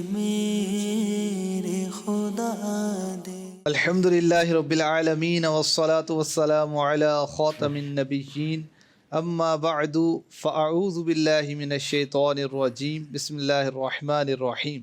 میرے خدا دے۔ الحمدللہ رب العالمین والصلاة والسلام علی خاتم النبیین اما بعد فاعوذ باللہ من الشیطان الرجیم بسم اللہ الرحمن الرحیم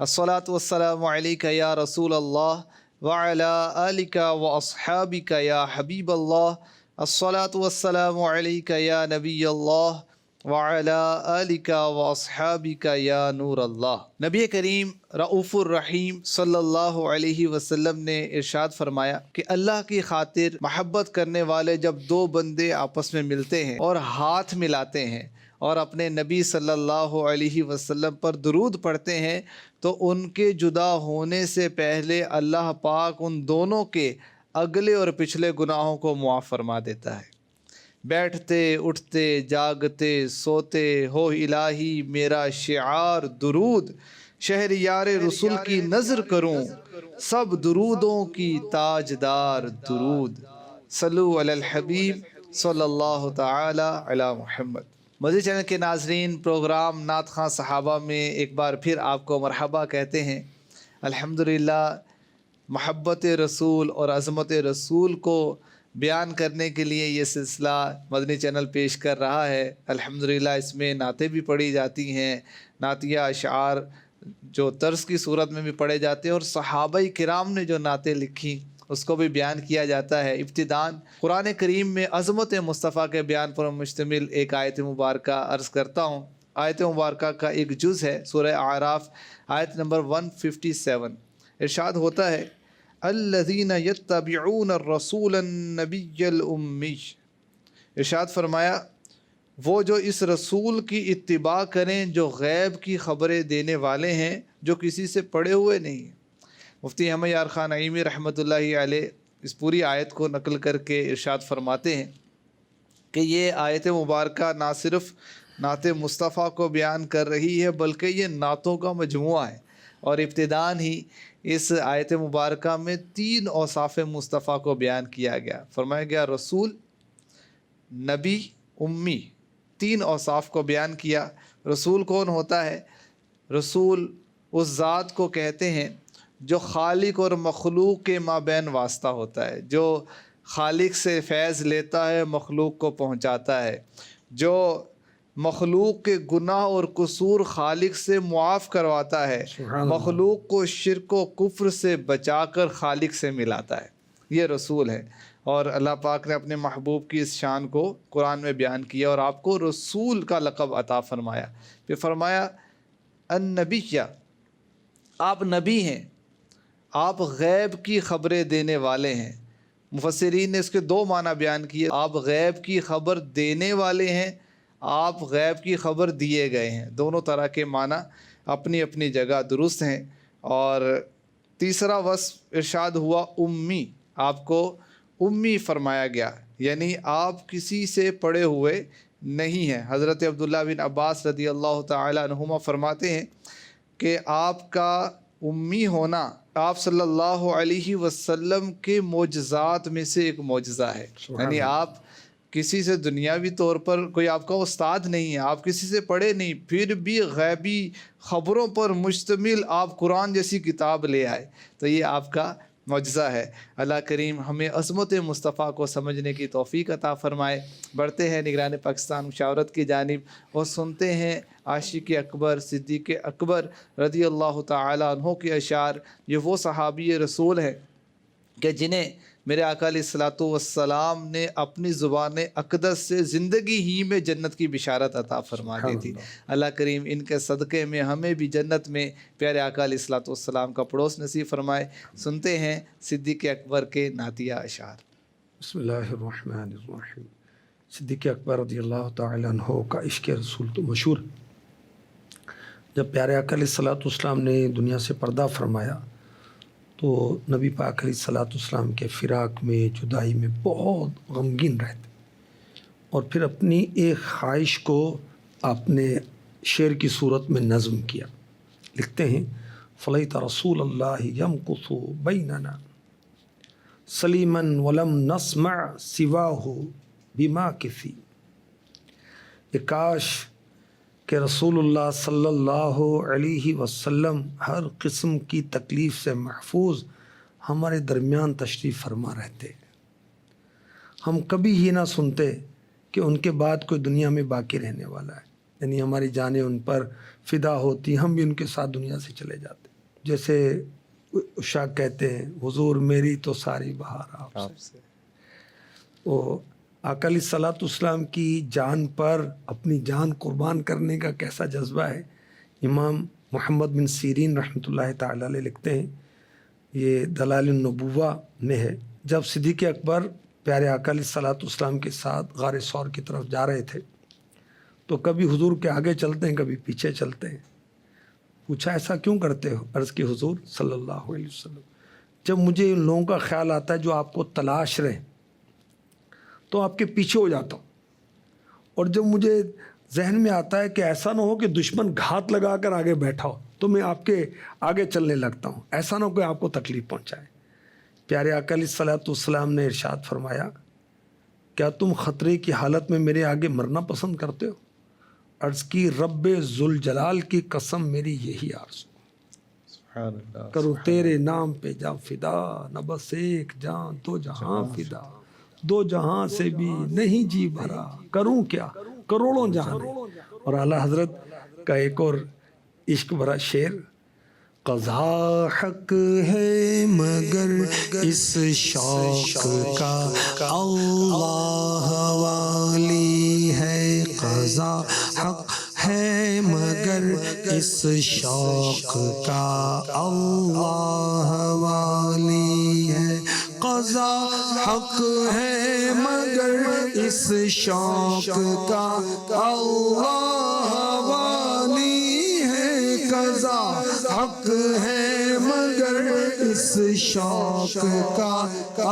الصلاة والسلام علیک یا رسول اللہ وعلی آلک واصحابک یا حبیب اللہ الصلاة والسلام علیک یا نبی اللہ وعلی آلک واصحابک یا نور اللہ۔ نبی کریم رؤوف الرحیم صلی اللہ علیہ وسلم نے ارشاد فرمایا کہ اللہ کی خاطر محبت کرنے والے جب دو بندے آپس میں ملتے ہیں اور ہاتھ ملاتے ہیں اور اپنے نبی صلی اللہ علیہ وسلم پر درود پڑھتے ہیں تو ان کے جدا ہونے سے پہلے اللہ پاک ان دونوں کے اگلے اور پچھلے گناہوں کو معاف فرما دیتا ہے۔ بیٹھتے اٹھتے جاگتے سوتے ہو الہی میرا شعار درود، شہریار رسول کی نظر کروں سب درودوں کی تاجدار درود، صلو علی الحبیب صلی اللہ تعالی علی محمد۔ مزید چینل کے ناظرین، پروگرام نعت خواں صحابہ میں ایک بار پھر آپ کو مرحبا کہتے ہیں۔ الحمدللہ محبت رسول اور عظمت رسول کو بیان کرنے کے لیے یہ سلسلہ مدنی چینل پیش کر رہا ہے۔ الحمدللہ اس میں نعتیں بھی پڑھی جاتی ہیں، نعتیہ اشعار جو طرز کی صورت میں بھی پڑھے جاتے ہیں، اور صحابہ کرام نے جو نعتیں لکھی اس کو بھی بیان کیا جاتا ہے۔ ابتداً قرآن کریم میں عظمت مصطفیٰ کے بیان پر مشتمل ایک آیت مبارکہ عرض کرتا ہوں۔ آیت مبارکہ کا ایک جز ہے سورہ اعراف، آیت نمبر 157۔ ارشاد ہوتا ہے الذین یتبعون الرسول النبی الامی، ارشاد فرمایا وہ جو اس رسول کی اتباع کریں جو غیب کی خبریں دینے والے ہیں، جو کسی سے پڑھے ہوئے نہیں ہیں۔ مفتی احمد یار خان نعیمی رحمۃ اللہ علیہ اس پوری آیت کو نقل کر کے ارشاد فرماتے ہیں کہ یہ آیت مبارکہ نہ صرف نعت مصطفیٰ کو بیان کر رہی ہے بلکہ یہ نعتوں کا مجموعہ ہے، اور ابتداً ہی اس آیت مبارکہ میں 3 اوصاف مصطفیٰ کو بیان کیا گیا۔ فرمایا گیا رسول، نبی، امی، 3 اوصاف کو بیان کیا۔ رسول کون ہوتا ہے؟ رسول اس ذات کو کہتے ہیں جو خالق اور مخلوق کے مابین واسطہ ہوتا ہے، جو خالق سے فیض لیتا ہے، مخلوق کو پہنچاتا ہے، جو مخلوق کے گناہ اور قصور خالق سے معاف کرواتا ہے، مخلوق کو شرک و کفر سے بچا کر خالق سے ملاتا ہے، یہ رسول ہے۔ اور اللہ پاک نے اپنے محبوب کی اس شان کو قرآن میں بیان کیا اور آپ کو رسول کا لقب عطا فرمایا۔ پھر فرمایا النبی، کیا آپ نبی ہیں، آپ غیب کی خبریں دینے والے ہیں۔ مفسرین نے اس کے 2 معنی بیان کیے، آپ غیب کی خبر دینے والے ہیں، آپ غیب کی خبر دیے گئے ہیں۔ دونوں طرح کے معنی اپنی اپنی جگہ درست ہیں۔ اور تیسرا وصف ارشاد ہوا امی، آپ کو امی فرمایا گیا، یعنی آپ کسی سے پڑھے ہوئے نہیں ہیں۔ حضرت عبداللہ بن عباس رضی اللہ تعالی عنہما فرماتے ہیں کہ آپ کا امی ہونا آپ صلی اللہ علیہ وسلم کے معجزات میں سے ایک معجزہ ہے۔ یعنی آپ کسی سے دنیاوی طور پر کوئی آپ کا استاد نہیں ہے، آپ کسی سے پڑھے نہیں، پھر بھی غیبی خبروں پر مشتمل آپ قرآن جیسی کتاب لے آئے، تو یہ آپ کا معجزہ ہے۔ اللہ کریم ہمیں عظمت مصطفیٰ کو سمجھنے کی توفیق عطا فرمائے۔ بڑھتے ہیں نگران پاکستان مشاورت کی جانب اور سنتے ہیں عاشق اکبر صدیق اکبر رضی اللہ تعالی عنہ کے اشعار۔ یہ وہ صحابی رسول ہیں کہ جنہیں میرے آقا علیہ الصلوۃ والسلام نے اپنی زبان اقدس سے زندگی ہی میں جنت کی بشارت عطا فرما دی تھی۔ اللہ کریم ان کے صدقے میں ہمیں بھی جنت میں پیارے آقا علیہ الصلوۃ والسلام کا پڑوس نصیب فرمائے۔ سنتے ہیں صدیق اکبر کے نعتیہ اشعار۔ بسم اللہ الرحمن الرحیم۔ صدیق اکبر رضی اللہ تعالی عنہ کا عشق رسول تو مشہور۔ جب پیارے آقا علیہ الصلوۃ والسلام نے دنیا سے پردہ فرمایا تو نبی پاک علیہ الصلوۃ والسلام کے فراق میں، جدائی میں بہت غمگین رہتے، اور پھر اپنی ایک خواہش کو آپ نے شعر کی صورت میں نظم کیا۔ لکھتے ہیں فلیت رسول اللہ یمکث بیننا سلیما ولم نسمع سواہ بماکث، کہ کاش کہ رسول اللہ صلی اللہ علیہ وسلم ہر قسم کی تکلیف سے محفوظ ہمارے درمیان تشریف فرما رہتے. ہم کبھی ہی نہ سنتے کہ ان کے بعد کوئی دنیا میں باقی رہنے والا ہے، یعنی ہماری جانیں ان پر فدا ہوتی، ہم بھی ان کے ساتھ دنیا سے چلے جاتے. جیسے عشاق کہتے ہیں حضور میری تو ساری بہار آپ سے. وہ آقا علیہ الصلوۃ والسلام کی جان پر اپنی جان قربان کرنے کا کیسا جذبہ ہے. امام محمد بن سیرین رحمۃ اللہ تعالی علیہ لکھتے ہیں، یہ دلائل النبوہ میں ہے، جب صدیق اکبر پیارے آقا علیہ الصلوۃ والسلام کے ساتھ غار ثور کی طرف جا رہے تھے تو کبھی حضور کے آگے چلتے ہیں، کبھی پیچھے چلتے ہیں. پوچھا ایسا کیوں کرتے ہو؟ عرض کی حضور صلی اللہ علیہ وسلم، جب مجھے ان لوگوں کا خیال آتا ہے جو آپ کو تلاش رہے تو آپ کے پیچھے ہو جاتا ہوں، اور جب مجھے ذہن میں آتا ہے کہ ایسا نہ ہو کہ دشمن گھات لگا کر آگے بیٹھا ہو تو میں آپ کے آگے چلنے لگتا ہوں، ایسا نہ ہو کہ آپ کو تکلیف پہنچائے. پیارے آقا علیہ الصلوۃ والسلام نے ارشاد فرمایا، کیا تم خطرے کی حالت میں میرے آگے مرنا پسند کرتے ہو؟ عرض کی رب ذوالجلال کی قسم میری یہی آرزو، سبحان اللہ. کروں تیرے نام پہ جاں فدا، نہ بس ایک جان دو جہاں فدا، دو جہاں سے بھی نہیں جی بھرا، کروں کیا کروڑوں جہاں. اور اعلیٰ حضرت کا ایک اور عشق بھرا شعر، قضا حق ہے مگر اس شوق کا اللہ والی ہے، قضا حق ہے مگر اس شوق کا اللہ والی ہے، قضا حق ہے مگر اس شوق کا اللہ والی ہے، قضا حق ہے مگر اس شوق کا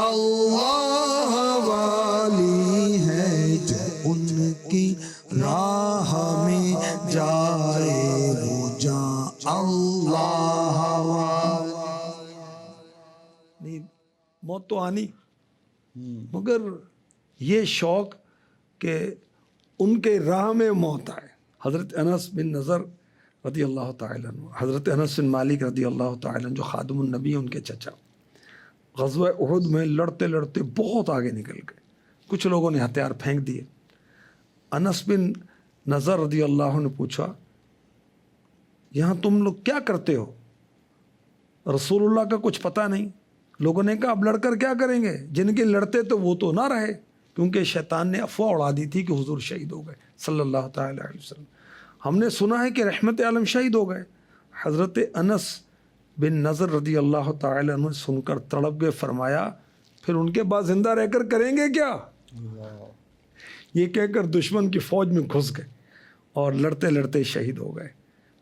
اللہ والی ہے، جو ان کی راہ میں جائے وہ جاں اللہ والی. موت تو آنی مگر یہ شوق کہ ان کے راہ میں موت آئے. حضرت انس بن نضر رضی اللہ تعالیٰ عنہ، حضرت انس بن مالک رضی اللہ تعالیٰ عنہ جو خادم النبی ان کے چچا، غزوہ احد میں لڑتے لڑتے بہت آگے نکل گئے، کچھ لوگوں نے ہتھیار پھینک دیے. انس بن نضر رضی اللہ عنہ نے پوچھا، یہاں تم لوگ کیا کرتے ہو؟ رسول اللہ کا کچھ پتہ نہیں. لوگوں نے کہا اب لڑ کر کیا کریں گے، جن کے لڑتے تو وہ تو نہ رہے، کیونکہ شیطان نے افواہ اڑا دی تھی کہ حضور شہید ہو گئے صلی اللہ تعالی علیہ وسلم. ہم نے سنا ہے کہ رحمت عالم شہید ہو گئے. حضرت انس بن نضر رضی اللہ تعالی عنہ سن کر تڑپ گئے، فرمایا پھر ان کے بعد زندہ رہ کر کریں گے کیا؟ یہ کہہ کر دشمن کی فوج میں گھس گئے اور لڑتے لڑتے شہید ہو گئے.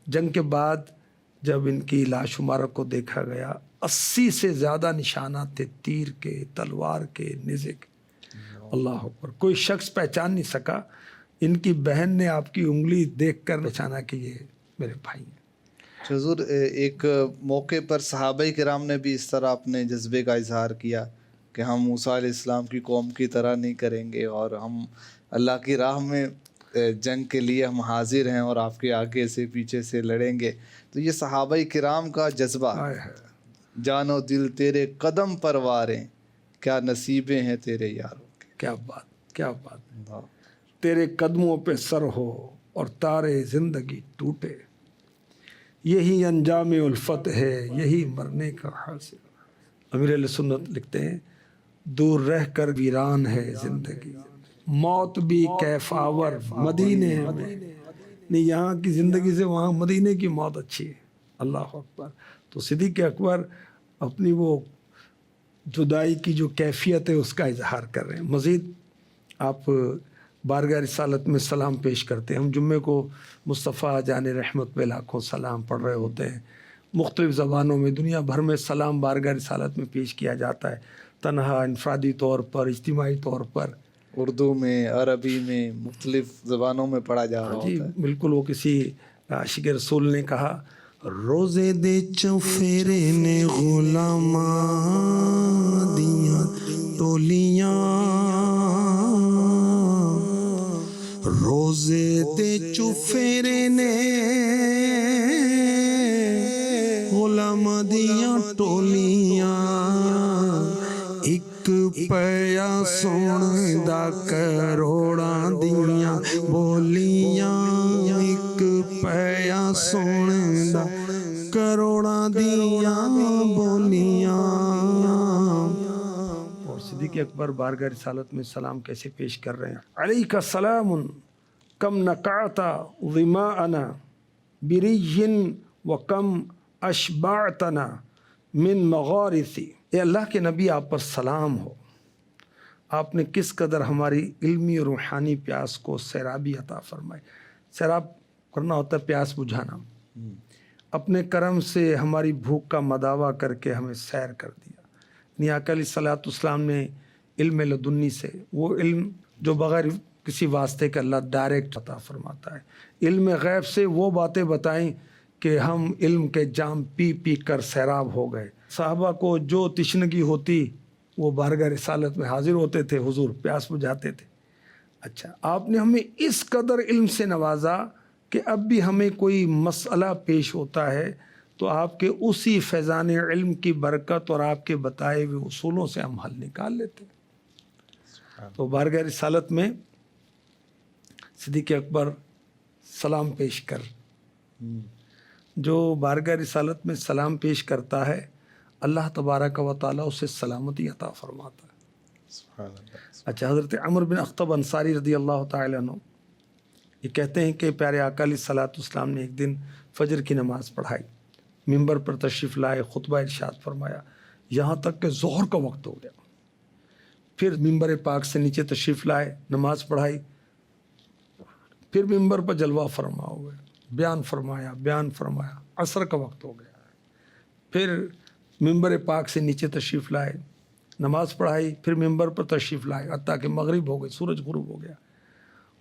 جنگ کے بعد جب ان کی لاش مبارک کو دیکھا گیا، 80 سے زیادہ نشانات تھے، تیر کے، تلوار کے، نیزے کے. اللہ اکبر. کوئی شخص پہچان نہیں سکا. ان کی بہن نے آپ کی انگلی دیکھ کر پہچانا کہ یہ میرے بھائی ہیں. حضور ایک موقع پر صحابہ کرام نے بھی اس طرح اپنے جذبے کا اظہار کیا کہ ہم موسیٰ علیہ السلام کی قوم کی طرح نہیں کریں گے اور ہم اللہ کی راہ میں جنگ کے لیے ہم حاضر ہیں اور آپ کے آگے سے پیچھے سے لڑیں گے. تو یہ صحابہ کرام کا جذبہ، جان و دل تیرے قدم پرواریں، کیا نصیبیں ہیں تیرے یاروں کے. کیا بات، کیا بات. تیرے قدموں پہ سر ہو اور تارے زندگی ٹوٹے، یہی انجام الفت ہے، یہی مرنے کا حاصل. امیر علیہ سنت لکھتے ہیں، دور رہ کر ویران ہے زندگی، موت بھی کیف آور مدینے میں. نہیں، یہاں کی زندگی سے وہاں مدینے کی موت اچھی ہے. اللہ اکبر. تو صدیق اکبر اپنی وہ جدائی کی جو کیفیت ہے اس کا اظہار کر رہے ہیں. مزید آپ بارگاہ رسالت میں سلام پیش کرتے ہیں. ہم جمعے کو مصطفیٰ جان رحمت پہ لاکھوں سلام پڑھ رہے ہوتے ہیں. مختلف زبانوں میں دنیا بھر میں سلام بارگاہ رسالت میں پیش کیا جاتا ہے، تنہا، انفرادی طور پر، اجتماعی طور پر، اردو میں، عربی میں، مختلف زبانوں میں پڑھا جا رہا جی ہوتا ہے. بالکل. وہ کسی عاشق رسول نے کہا، روزے دے چوفیرے نے غلاماں دیاں ٹولیاں، روزے دے چفیرے نے غلام دیاں ٹولیاں ایک پیا سن دا کروڑاں دیاں بولیاں ایک پیا سن دا کروڑاں دیاں بولیاں. اور صدیق اکبر بارگاہ رسالت میں سلام کیسے پیش کر رہے ہیں؟ علیک السلام کم نقعت ظماءنا بری وکم اشبعتنا من مغارثی. اے اللہ کے نبی آپ پر سلام ہو، آپ نے کس قدر ہماری علمی اور روحانی پیاس کو سیرابی عطا فرمائی. سیراب کرنا ہوتا ہے پیاس بجھانا. اپنے کرم سے ہماری بھوک کا مداوع کر کے ہمیں سیر کر دیا. یعنی آقا علیہ الصلوۃ والسلام نے علم لدنی سے، وہ علم جو بغیر کسی واسطے کے اللہ ڈائریکٹ عطا فرماتا ہے، علم غیب سے وہ باتیں بتائیں کہ ہم علم کے جام پی پی کر سیراب ہو گئے. صحابہ کو جو تشنگی ہوتی وہ بارگاہ رسالت میں حاضر ہوتے تھے، حضور پیاس بجھاتے تھے. اچھا، آپ نے ہمیں اس قدر علم سے نوازا کہ اب بھی ہمیں کوئی مسئلہ پیش ہوتا ہے تو آپ کے اسی فیضان علم کی برکت اور آپ کے بتائے ہوئے اصولوں سے ہم حل نکال لیتے. تو بارگاہ رسالت میں صدیق اکبر سلام پیش کر، جو بارگاہ رسالت میں سلام پیش کرتا ہے اللہ تبارک و تعالیٰ اسے سلامتی عطا فرماتا ہے. سبحان اللہ. اچھا، حضرت عمر بن اخطب انصاری رضی اللہ تعالیٰ عنہ یہ کہتے ہیں کہ پیارے آقا علیہ الصلوۃ والسلام نے ایک دن فجر کی نماز پڑھائی، ممبر پر تشریف لائے، خطبہ ارشاد فرمایا یہاں تک کہ ظہر کا وقت ہو گیا. پھر ممبر پاک سے نیچے تشریف لائے، نماز پڑھائی، پھر ممبر پر جلوہ فرما ہوئے، بیان فرمایا، عصر کا وقت ہو گیا. پھر ممبر پاک سے نیچے تشریف لائے، نماز پڑھائی، پھر ممبر پر تشریف لائے حتیٰ کہ مغرب ہو گئی، سورج غروب ہو گیا.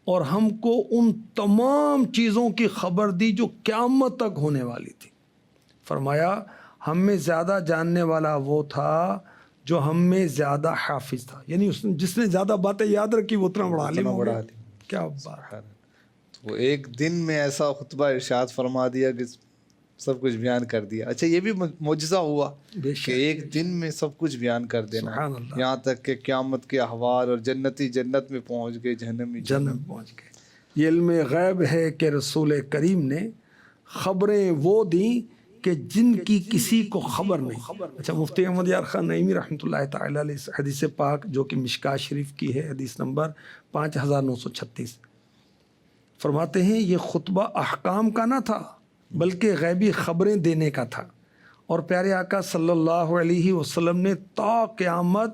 اور ہم کو ان تمام چیزوں کی خبر دی جو قیامت تک ہونے والی تھی. فرمایا ہم میں زیادہ جاننے والا وہ تھا جو ہم میں زیادہ حافظ تھا. یعنی جس نے زیادہ باتیں یاد رکھی وہ اتنا بڑا عالم ہو گیا. کیا بات ہے. وہ ایک دن میں ایسا خطبہ ارشاد فرما دیا کہ سب کچھ بیان کر دیا. اچھا، یہ بھی معجزہ ہوا کہ ایک دن میں سب کچھ بیان کر دینا، یہاں تک کہ قیامت کے احوال، اور جنتی جنت میں پہنچ گئے، جہنمی جہنم میں پہنچ گئے. یہ علم غیب ہے کہ رسول کریم نے خبریں وہ دیں کہ جن کی کسی کو خبر نہیں. اچھا، مفتی احمد یار خان نعیمی رحمۃ اللہ تعالیٰ علیہ حدیث پاک جو کہ مشکاۃ شریف کی ہے، حدیث نمبر 5936، فرماتے ہیں یہ خطبہ احکام کا نہ تھا بلکہ غیبی خبریں دینے کا تھا. اور پیارے آقا صلی اللہ علیہ وسلم نے تا قیامت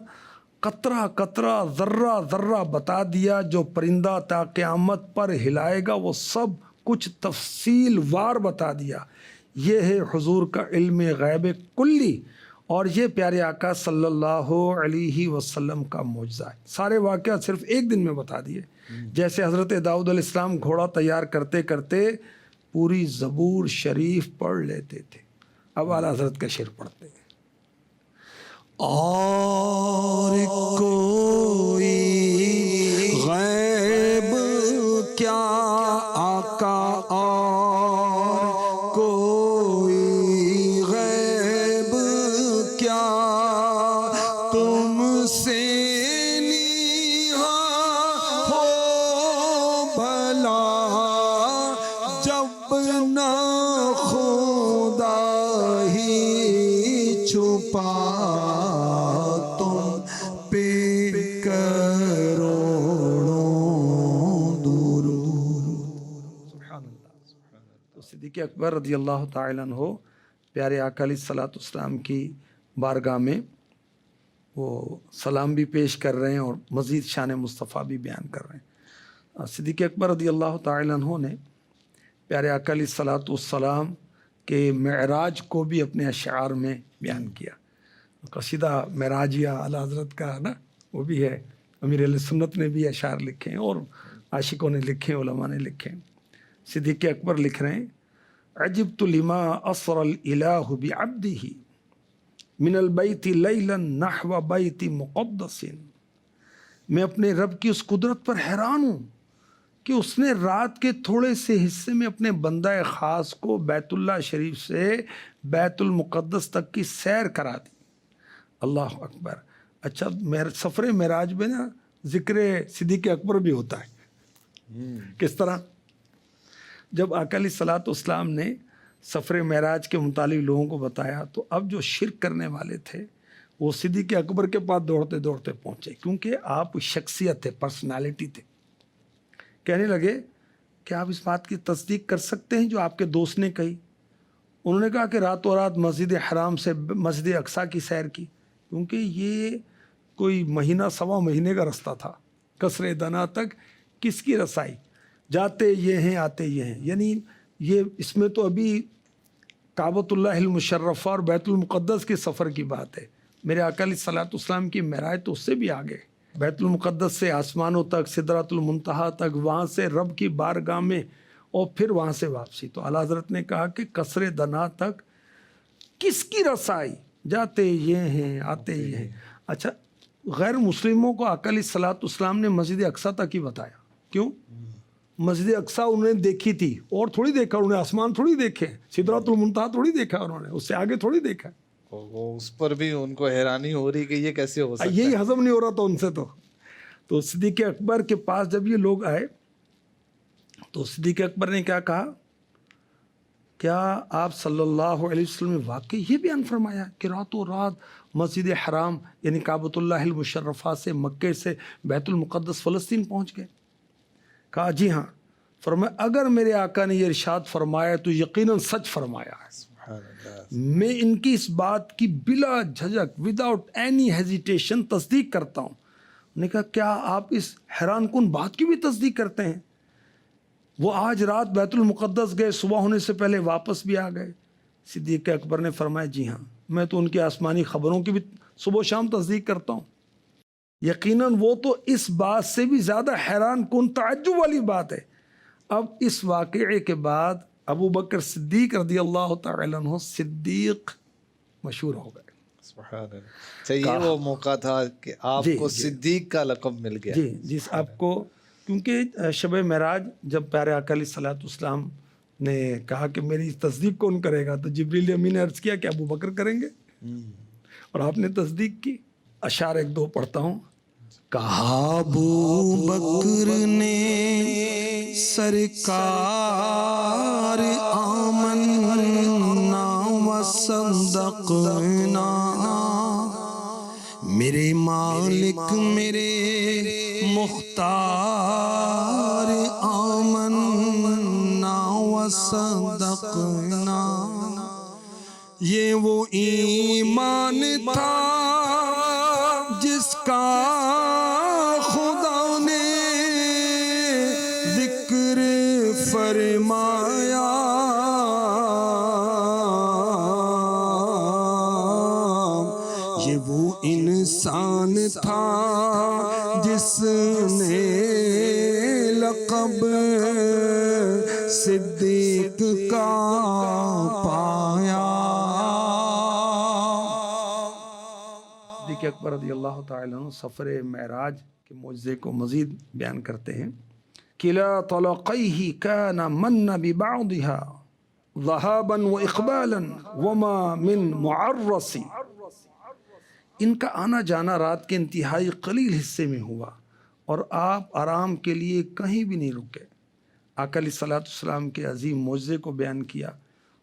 قطرہ قطرہ ذرہ ذرہ بتا دیا. جو پرندہ تا قیامت پر ہلائے گا وہ سب کچھ تفصیل وار بتا دیا. یہ ہے حضور کا علم غیب کلی، اور یہ پیارے آقا صلی اللہ علیہ وسلم کا معجزہ ہے. سارے واقعات صرف ایک دن میں بتا دیے. جیسے حضرت داؤد علیہ السلام گھوڑا تیار کرتے کرتے پوری زبور شریف پڑھ لیتے تھے. اب اعلیٰ حضرت کا شعر پڑھتے ہیں. اور کوئی غیب کیا آقا، اور کوئی غیب کیا تم سے نیہا ہو بھلا، جب نہ خدا ہی چھپا تم پہ کروڑوں درود. سبحان اللہ. تو صدیق اکبر رضی اللہ تعالیٰ عنہ پیارے آقا علیہ الصلوۃ والسلام کی بارگاہ میں وہ سلام بھی پیش کر رہے ہیں اور مزید شان مصطفیٰ بھی بیان کر رہے ہیں. صدیق اکبر رضی اللہ تعالیٰ عنہ نے پیارے آقا علیہ الصلوۃ والسلام کے معراج کو بھی اپنے اشعار میں بیان کیا. قصیدہ معراجیہ اعلیٰ حضرت کا نا وہ بھی ہے، امیر علیہ سنت نے بھی اشعار لکھے ہیں اور عاشقوں نے لکھے، علماء نے لکھے. صدیق اکبر لکھ رہے ہیں عجبت لما اسر الالہ بعبدہ من البیت لیلا نحو بیت مقدس. میں اپنے رب کی اس قدرت پر حیران ہوں کہ اس نے رات کے تھوڑے سے حصے میں اپنے بندہ خاص کو بیت اللہ شریف سے بیت المقدس تک کی سیر کرا دی۔ اللہ اکبر۔ اچھا، سفر معراج میں نا ذکر صدیق اکبر بھی ہوتا ہے۔ کس طرح؟ جب آقا علیہ الصلوۃ والسلام نے سفر معراج کے متعلق لوگوں کو بتایا تو اب جو شرک کرنے والے تھے وہ صدیق اکبر کے پاس دوڑتے دوڑتے پہنچے، کیونکہ آپ شخصیت تھے، پرسنالٹی تھے۔ کہنے لگے کہ آپ اس بات کی تصدیق کر سکتے ہیں جو آپ کے دوست نے کہی؟ انہوں نے کہا کہ راتوں رات مسجد حرام سے مسجد اقصیٰ کی سیر کی، کیونکہ یہ کوئی مہینہ سوا مہینے کا رستہ تھا، قصر دنا تک کس کی رسائی، جاتے یہ ہیں آتے یہ ہیں، یعنی یہ اس میں تو ابھی کعبۃ اللہ المشرفہ اور بیت المقدس کے سفر کی بات ہے۔ میرے آقا علیہ الصلوۃ والسلام کی معراج تو اس سے بھی آگے، بیت المقدس سے آسمانوں تک، سدرۃ المنتہا تک، وہاں سے رب کی بارگاہ میں، اور پھر وہاں سے واپسی۔ تو اعلیٰ حضرت نے کہا کہ قصر دنا تک کس کی رسائی، جاتے یہ ہیں آتے یہ ہیں۔ اچھا، غیر مسلموں کو آقا علیہ الصلوۃ والسلام نے مسجد اقصیٰ تک ہی بتایا، کیوں؟ مسجد اقصیٰ انہوں نے دیکھی تھی، اور تھوڑی دیکھا انہوں نے، آسمان تھوڑی دیکھے، سدرۃ المنتہا تھوڑی دیکھا انہوں نے، اس سے آگے تھوڑی دیکھا۔ وہ اس پر بھی ان کو حیرانی ہو رہی کہ یہ کیسے ہو سکتا ہے، یہی ہضم نہیں ہو رہا تھا ان سے۔ تو صدیق اکبر کے پاس جب یہ لوگ آئے تو صدیق اکبر نے کیا کہا؟ کیا آپ صلی اللہ علیہ وسلم نے واقعی یہ بیان فرمایا کہ راتوں رات مسجد حرام یعنی کعبۃ اللہ المشرفہ سے مکے سے بیت المقدس فلسطین پہنچ گئے؟ کہا جی ہاں۔ فرمایا اگر میرے آقا نے یہ ارشاد فرمایا تو یقیناً سچ فرمایا ہے۔ سبحان اللہ۔ میں ان کی اس بات کی بلا جھجک وداؤٹ اینی ہیزیٹیشن تصدیق کرتا ہوں۔ نے کہا کیا آپ اس حیران کن بات کی بھی تصدیق کرتے ہیں؟ وہ آج رات بیت المقدس گئے، صبح ہونے سے پہلے واپس بھی آ گئے۔ صدیق اکبر نے فرمایا جی ہاں، میں تو ان کی آسمانی خبروں کی بھی صبح و شام تصدیق کرتا ہوں۔ یقیناً وہ تو اس بات سے بھی زیادہ حیران کن تعجب والی بات ہے۔ اب اس واقعے کے بعد ابو بکر صدیق رضی اللہ تعالیٰ عنہ صدیق مشہور ہو گئے۔ سبحان اللہ۔ چاہیے وہ موقع تھا کہ آپ کو صدیق کا لقب مل گیا۔ جی جس آپ کو، کیونکہ شب معراج جب پیارے آقا علیہ الصلوۃ والسلام نے کہا کہ میری تصدیق کون کرے گا، تو جبریل امین نے عرض کیا کہ ابو بکر کریں گے، اور آپ نے تصدیق کی۔ اشعار ایک دو پڑھتا ہوں۔ کہا ابو بکر نے سرکار آمنا و صدقنا، میرے مالک میرے مختار آمنا و صدقنا۔ یہ وہ ایمان تھا جس کا خدا نے ذکر فرمایا، یہ وہ انسان تھا جس نے لقب صدیق کا پایا۔ صدیق اکبر رضی اللہ تعالیٰ عنہ سفر معراج کے معجزے کو مزید بیان کرتے ہیں۔ کلا طلقیہ کان من ببعضها ذہابا و اقبالا وما من معرس۔ ان کا آنا جانا رات کے انتہائی قلیل حصے میں ہوا اور آپ آرام کے لیے کہیں بھی نہیں رکے۔ آقا علیہ الصلوۃ والسلام کے عظیم معجزے کو بیان کیا۔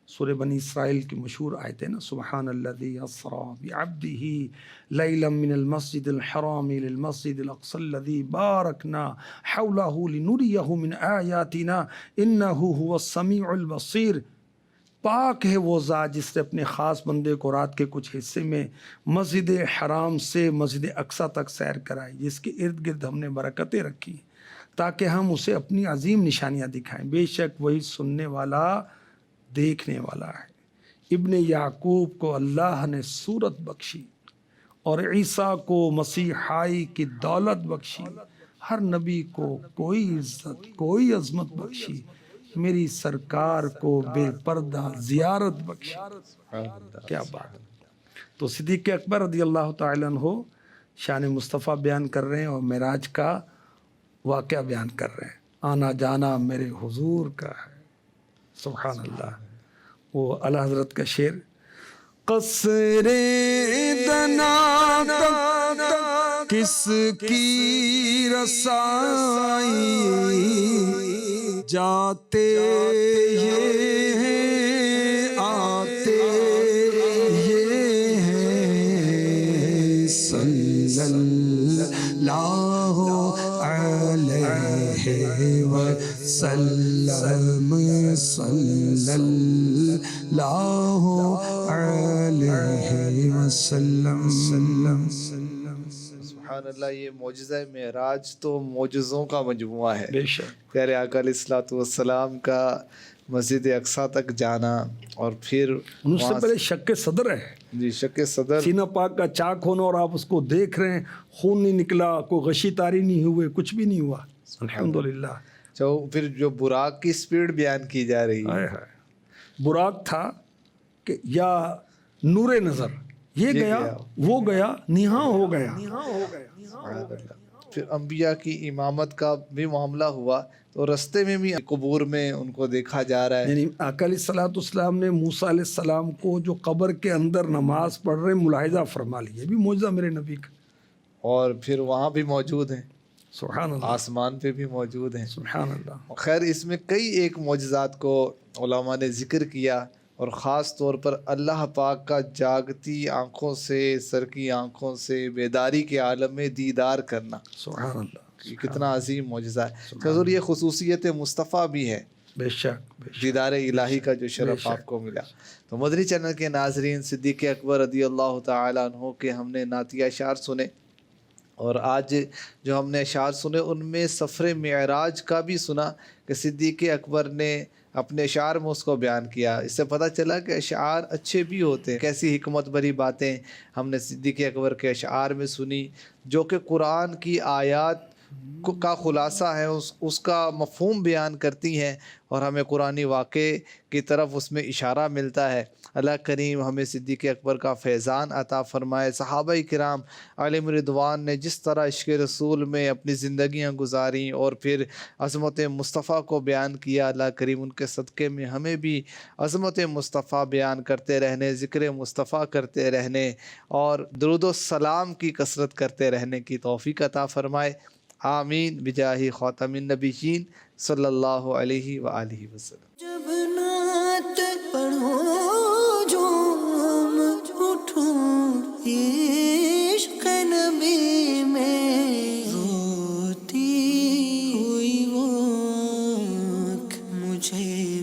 سورہ بنی اسرائیل کی مشہور آیت ہے نا، سبحان الذی اسری بعبدہ لیلا من المسجد الحرام الى المسجد الاقصى الذی بارکنا حولہ لنریہ من آیاتنا انہ هو السمیع البصیر۔ پاک ہے وہ ذات جس نے اپنے خاص بندے کو رات کے کچھ حصے میں مسجد حرام سے مسجد اقصیٰ تک سیر کرائی، جس کے ارد گرد ہم نے برکتیں رکھی تاکہ ہم اسے اپنی عظیم نشانیاں دکھائیں۔ بے شک وہی سننے والا دیکھنے والا ہے۔ ابن یعقوب کو اللہ نے صورت بخشی اور عیسیٰ کو مسیحائی کی دولت بخشی، ہر نبی کو کوئی عزت کوئی عظمت بخشی، میری سرکار کو بے پردہ زیارت بخشی۔ کیا بات۔ تو صدیق اکبر رضی اللہ تعالیٰ عنہ شان مصطفیٰ بیان کر رہے ہیں اور معراج کا واقعہ بیان کر رہے ہیں۔ آنا جانا میرے حضور کا ہے. سبحان اللہ. وہ اعلیٰ حضرت کا شعر قصر دنا تک کس کی رسائی جاتے یہ ہیں آتے یہ ہیں صلی اللہ علیہ وسلم صلی اللہ علیہ وسلم. سبحان اللہ. یہ معجزہ معراج تو معجزوں کا مجموعہ ہے. بے شک. پیارے آقا علیہ الصلوۃ والسلام کا مسجد اقصیٰ تک جانا اور پھر ان سے پہلے شک صدر ہے. جی شک صدر. سینہ پاک کا چاک ہونا اور آپ اس کو دیکھ رہے ہیں, خون نہیں نکلا, کوئی غشی تاری نہیں ہوئے, کچھ بھی نہیں ہوا. الحمدللہ. پھر جو براق کی سپیڈ بیان کی جا رہی ہے. براق تھا کہ یا نور نظر, یہ گیا وہ گیا, نہاں ہو گیا. پھر انبیاء کی امامت کا بھی معاملہ ہوا تو رستے میں بھی قبور میں ان کو دیکھا جا رہا ہے. یعنی آقا علیہ الصلوۃ والسلام نے موسیٰ علیہ السلام کو جو قبر کے اندر نماز پڑھ رہے ملاحظہ فرما لیا. یہ بھی معجزہ میرے نبی کا. اور پھر وہاں بھی موجود ہیں. سبحان اللہ. آسمان پہ بھی موجود ہیں. سبحان اللہ. خیر اس میں کئی ایک معجزات کو علماء نے ذکر کیا اور خاص طور پر اللہ پاک کا جاگتی آنکھوں سے, سر کی آنکھوں سے بیداری کے عالم میں دیدار کرنا. سبحان اللہ. یہ کتنا عظیم معجزہ ہے. حضور یہ خصوصیت مصطفیٰ بھی ہے. بے شک. دیدار الہی کا جو شرف آپ کو ملا. تو مدنی چینل کے ناظرین, صدیق اکبر رضی اللہ تعالیٰ عنہ کے ہم نے نعتیہ اشعار سنے اور آج جو ہم نے اشعار سنے ان میں سفر معراج کا بھی سنا کہ صدیق اکبر نے اپنے اشعار میں اس کو بیان کیا. اس سے پتہ چلا کہ اشعار اچھے بھی ہوتے ہیں. کیسی حکمت بھری باتیں ہم نے صدیق اکبر کے اشعار میں سنی جو کہ قرآن کی آیات کا خلاصہ ہے, اس کا مفہوم بیان کرتی ہیں اور ہمیں قرآنی واقعے کی طرف اس میں اشارہ ملتا ہے. اللہ کریم ہمیں صدیق اکبر کا فیضان عطا فرمائے. صحابہ کرام علیہم رضوان نے جس طرح عشق رسول میں اپنی زندگیاں گزاریں اور پھر عظمت مصطفیٰ کو بیان کیا, اللہ کریم ان کے صدقے میں ہمیں بھی عظمت مصطفیٰ بیان کرتے رہنے, ذکر مصطفیٰ کرتے رہنے اور درود و سلام کی کثرت کرتے رہنے کی توفیق عطا فرمائے. آمین بجاہ خاتم النبیین صلی اللہ علیہ وآلہ وسلم. جب نعت پڑھو جھوم اٹھوں عشق نبی میں روتی ہوئی وہ آنکھ مجھے